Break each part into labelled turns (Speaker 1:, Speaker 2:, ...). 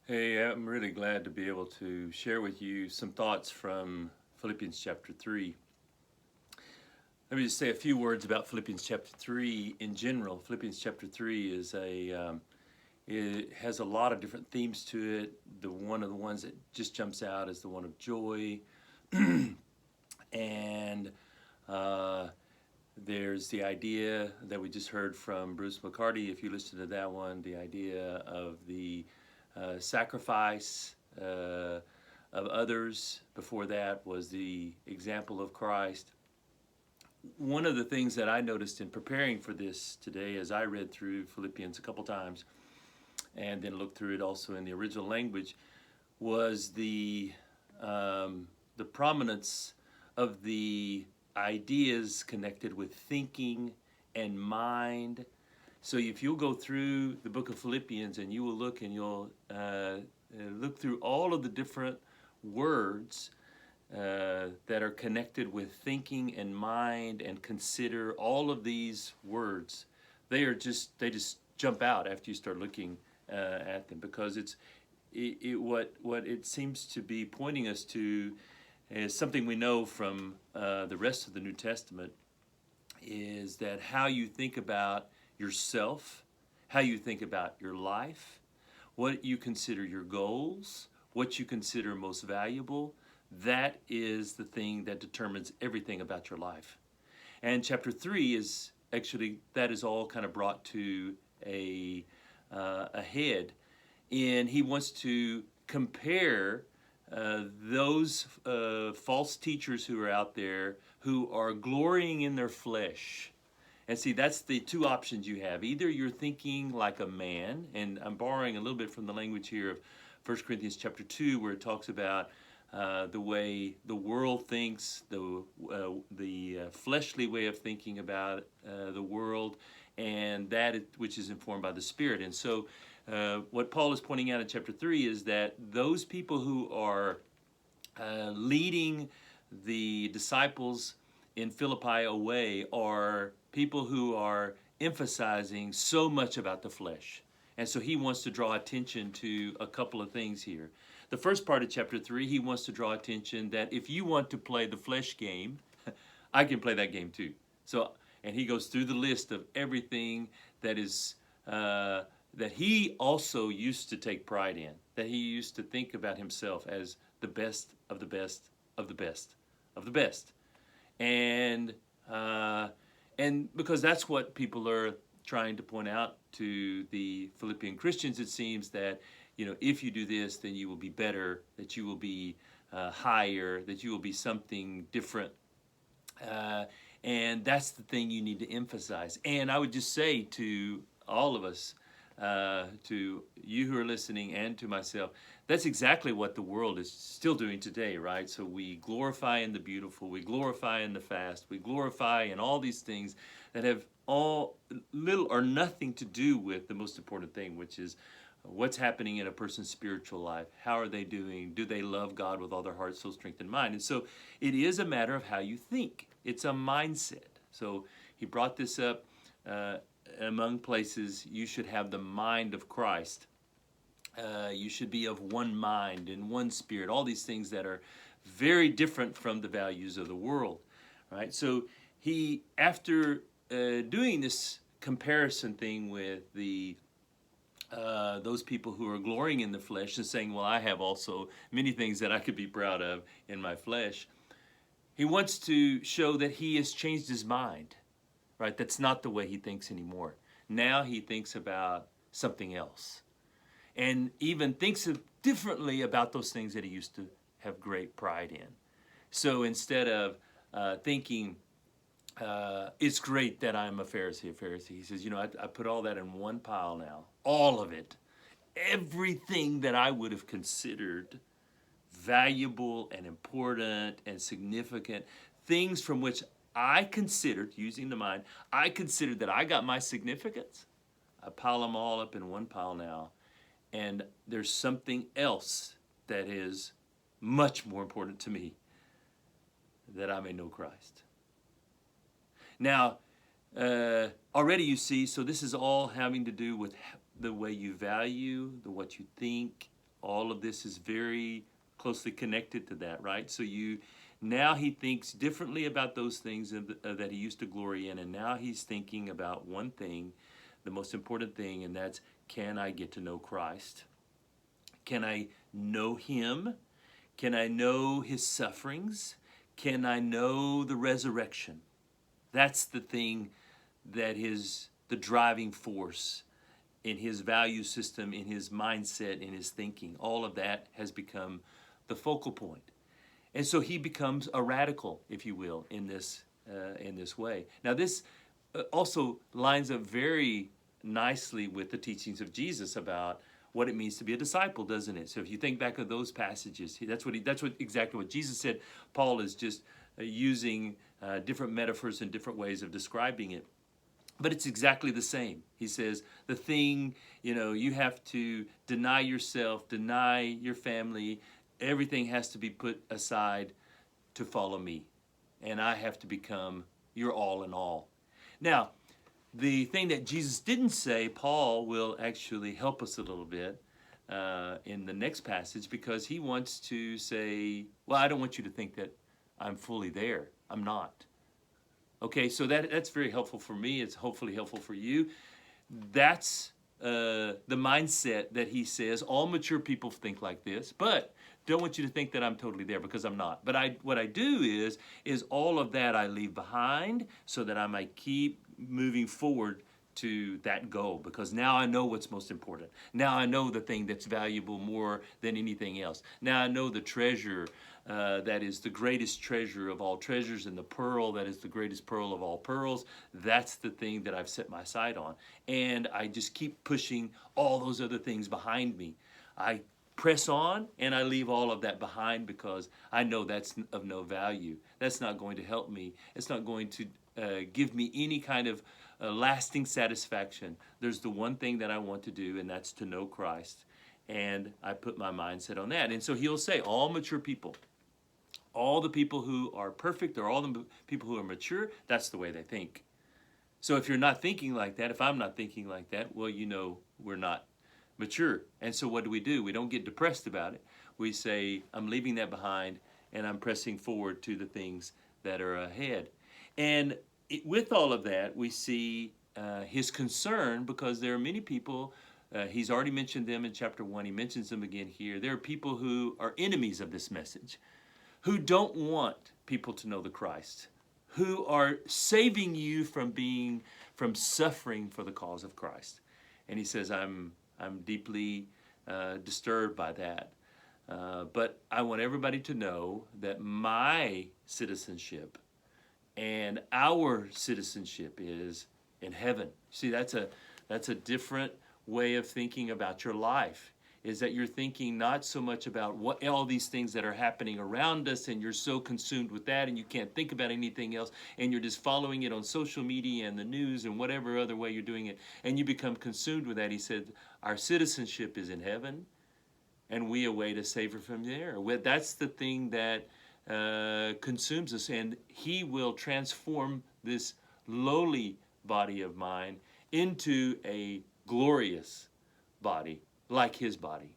Speaker 1: Hey, I'm really glad to be able to share with you some thoughts from Philippians chapter 3. Let me just say a few words about Philippians chapter 3 in general. Philippians chapter 3 it has a lot of different themes to it. One of the ones that just jumps out is the one of joy. and uh, there's the idea that we just heard from Bruce McCarty, if you listen to that one, the idea of the sacrifice of others. Before that was the example of Christ. One of the things that I noticed in preparing for this today, as I read through Philippians a couple times and then looked through it also in the original language, was the prominence of the ideas connected with thinking and mind. So if you'll go through the book of Philippians and you will look and you'll look through all of the different words that are connected with thinking and mind, and consider all of these words, they just jump out after you start looking at them, because what it seems to be pointing us to is something we know from the rest of the New Testament, is that how you think about yourself, how you think about your life, what you consider your goals, what you consider most valuable, that is the thing that determines everything about your life. And chapter 3 is actually, that is all kind of brought to a head. And he wants to compare those false teachers who are out there who are glorying in their flesh. And see, that's the two options you have. Either you're thinking like a man, and I'm borrowing a little bit from the language here of 1 Corinthians chapter 2, where it talks about the way the world thinks, the fleshly way of thinking about the world, and that which is informed by the Spirit. And so what Paul is pointing out in chapter 3 is that those people who are leading the disciples in Philippi away are people who are emphasizing so much about the flesh. And so he wants to draw attention to a couple of things here. The first part of chapter 3, he wants to draw attention that if you want to play the flesh game, I can play that game too. So, and he goes through the list of everything that is that he also used to take pride in, that he used to think about himself as the best of the best of the best of the best. And because that's what people are trying to point out to the Philippian Christians, it seems that, if you do this, then you will be better, that you will be higher, that you will be something different. And that's the thing you need to emphasize. And I would just say to all of us, to you who are listening and to myself, that's exactly what the world is still doing today, right? So we glorify in the beautiful, we glorify in the fast, we glorify in all these things that have all little or nothing to do with the most important thing, which is what's happening in a person's spiritual life. How are they doing? Do they love God with all their heart, soul, strength, and mind? And so it is a matter of how you think. It's a mindset. So he brought this up among places. You should have the mind of Christ. You should be of one mind and one spirit. All these things that are very different from the values of the world, right? So he, after doing this comparison thing with those people who are glorying in the flesh and saying, well, I have also many things that I could be proud of in my flesh, he wants to show that he has changed his mind, right? That's not the way he thinks anymore. Now he thinks about something else, and even thinks differently about those things that he used to have great pride in. So instead of thinking, it's great that I'm a Pharisee, he says, I put all that in one pile now, all of it, everything that I would have considered valuable and important and significant, things from which I considered, using the mind, I considered that I got my significance. I pile them all up in one pile now, and there's something else that is much more important to me, that I may know Christ. Now, already you see, so this is all having to do with the way you value, what you think, All of this is very closely connected to that, right? So now he thinks differently about those things that he used to glory in, and now he's thinking about one thing, the most important thing, and that's, can I get to know Christ? Can I know him? Can I know his sufferings? Can I know the resurrection? That's the thing that is the driving force in his value system, in his mindset, in his thinking. All of that has become the focal point. And so he becomes a radical, if you will, in this way. Now this also lines up very nicely with the teachings of Jesus about what it means to be a disciple, doesn't it? So if you think back of those passages, that's exactly what Jesus said. Paul is just using different metaphors and different ways of describing it. But it's exactly the same. He says, the thing, you have to deny yourself, deny your family. Everything has to be put aside to follow me. And I have to become your all in all. Now, the thing that Jesus didn't say, Paul will actually help us a little bit in the next passage, because he wants to say, well, I don't want you to think that I'm fully there. I'm not. Okay, so that's very helpful for me. It's hopefully helpful for you. That's the mindset that he says all mature people think like this, but don't want you to think that I'm totally there, because I'm not. But what I do is all of that I leave behind so that I might keep moving forward to that goal, because now I know what's most important. Now I know the thing that's valuable more than anything else. Now I know the treasure that is the greatest treasure of all treasures, and the pearl that is the greatest pearl of all pearls. That's the thing that I've set my sight on. And I just keep pushing all those other things behind me. I press on and I leave all of that behind, because I know that's of no value. That's not going to help me. It's not going to give me any kind of lasting satisfaction. There's the one thing that I want to do, and that's to know Christ. And I put my mindset on that. And so he'll say, all mature people, all the people who are perfect, or all the people who are mature, that's the way they think. So if you're not thinking like that, if I'm not thinking like that, well, we're not mature. And so what do? We don't get depressed about it. We say, I'm leaving that behind, and I'm pressing forward to the things that are ahead. And with all of that, we see his concern, because there are many people, he's already mentioned them in chapter 1, he mentions them again here. There are people who are enemies of this message, who don't want people to know the Christ, who are saving you from suffering for the cause of Christ. And he says, I'm deeply disturbed by that. But I want everybody to know that my citizenship and our citizenship is in heaven. See, that's a different way of thinking about your life, is that you're thinking not so much about what all these things that are happening around us, and you're so consumed with that and you can't think about anything else, and you're just following it on social media and the news and whatever other way you're doing it, and you become consumed with that. He said, our citizenship is in heaven, and we await a Savior from there. That's the thing that consumes us, and he will transform this lowly body of mine into a glorious body like his body.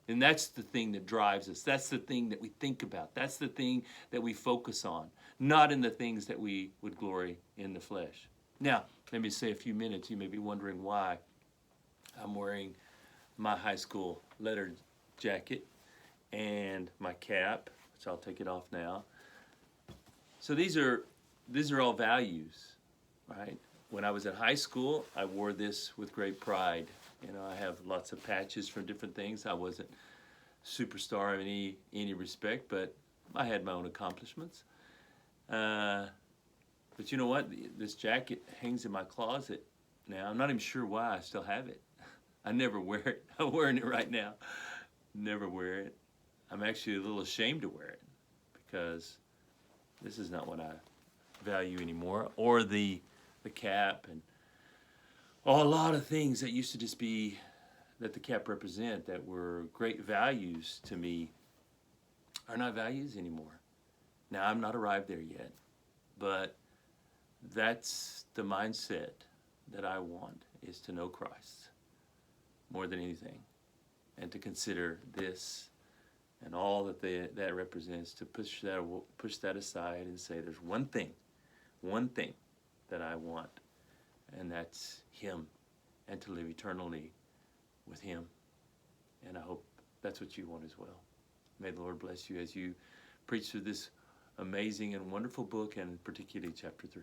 Speaker 1: And that's the thing that drives us. That's the thing that we think about. That's the thing that we focus on, not in the things that we would glory in the flesh. Now, let me say a few minutes. You may be wondering why I'm wearing my high school lettered jacket and my cap, which I'll take it off now. So these are all values, right? When I was in high school, I wore this with great pride. I have lots of patches from different things. I wasn't superstar in any respect, but I had my own accomplishments. But you know what? This jacket hangs in my closet now. I'm not even sure why I still have it. I never wear it. I'm wearing it right now. Never wear it. I'm actually a little ashamed to wear it, because this is not what I value anymore, or the cap, and a lot of things that used to just be, that the cap represent, that were great values to me, are not values anymore. Now, I'm not arrived there yet, but that's the mindset that I want, is to know Christ more than anything. and to consider this and all that that represents, to push that aside and say, there's one thing that I want, and that's Him, and to live eternally with Him. And I hope that's what you want as well. May the Lord bless you as you preach through this amazing and wonderful book, and particularly chapter 3.